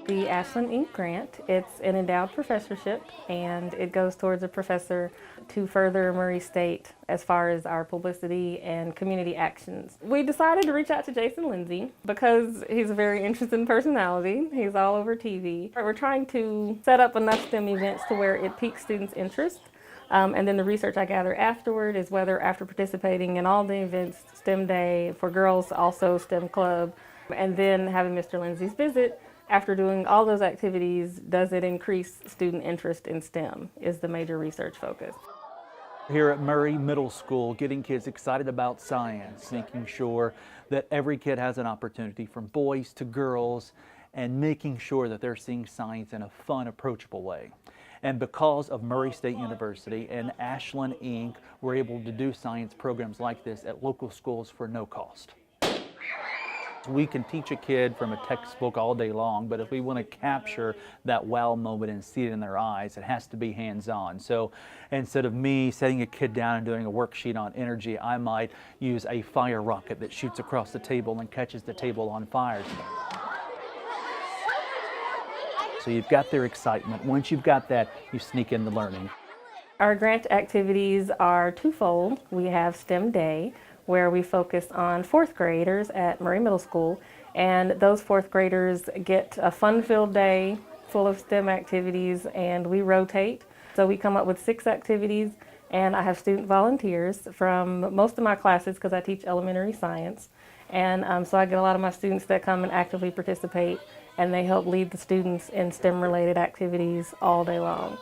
the Ashland Inc. grant. It's an endowed professorship, and it goes towards a professor to further Murray State as far as our publicity and community actions. We decided to reach out to Jason Lindsay because he's a very interesting personality. He's all over TV. We're trying to set up enough STEM events to where it piques students' interest. And then the research I gather afterward is whether after participating in all the events, STEM Day, for girls also STEM Club, and then having Mr. Lindsay's visit, after doing all those activities, does it increase student interest in STEM is the major research focus. Here at Murray Middle School, getting kids excited about science, making sure that every kid has an opportunity from boys to girls, and making sure that they're seeing science in a fun, approachable way. And because of Murray State University and Ashland Inc., we're able to do science programs like this at local schools for no cost. We can teach a kid from a textbook all day long, but if we want to capture that wow moment and see it in their eyes, it has to be hands-on. So instead of me setting a kid down and doing a worksheet on energy, I might use a fire rocket that shoots across the table and catches the table on fire. So you've got their excitement. Once you've got that, you sneak in the learning. Our grant activities are twofold. We have STEM Day, where we focus on fourth graders at Murray Middle School, and those fourth graders get a fun-filled day full of STEM activities, and we rotate. So we come up with 6 activities, and I have student volunteers from most of my classes because I teach elementary science, and so I get a lot of my students that come and actively participate, and they help lead the students in STEM-related activities all day long.